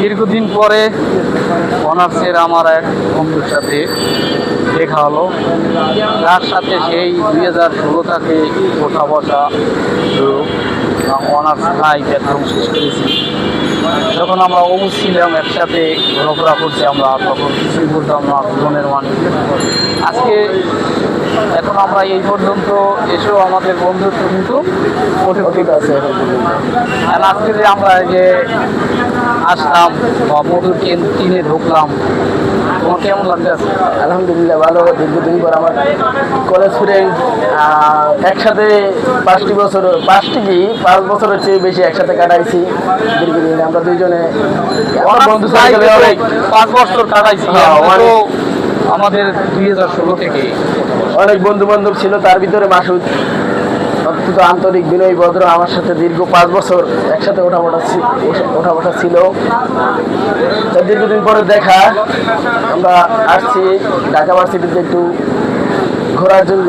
দীর্ঘদিন পরে অনার্সের আমার এক বন্ধুর সাথে দেখা হলো, তার সাথে সেই 2016 থেকে ওঠা বসা শুরু। অনার্স লাইফ একদম শেষ করেছি। যখন আমরা অবু ছিলাম একসাথে ঘোরাফেরা করছি, আমরা তখন কিছুই বলতাম না জীবনের মানে। আজকে এখন আমরা এই পর্যন্ত এসেও আমাদের বন্ধুত্ব কিন্তু অটুট আছে। আর আজকে যে আমরা এই যে আসলাম বা মধুর কিনে ঢুকলাম, তোমার কেমন লাগছে? আলহামদুলিল্লাহ ভালো। দীর্ঘদিন পর আমার কলেজ ফ্রেন্ড একসাথে 5 বছরের চেয়ে বেশি একসাথে কাটাইছি। দীর্ঘদিন আমরা দুইজনে বন্ধু সাইকেলে অনেক 5 বছর কাটাইছি। আমাদের 2016 থেকে অনেক বন্ধু বান্ধব ছিল, তার ভিতরে মাসুদ অত্যন্ত আন্তরিক, বিনয়ী, ভদ্র, আমার সাথে দীর্ঘ 5 বছর একসাথে ওঠা ছিল। দীর্ঘদিন পরে দেখা, আমরা আসছি ঢাকা ভার্সিটিতে একটু ঘোরার জন্য।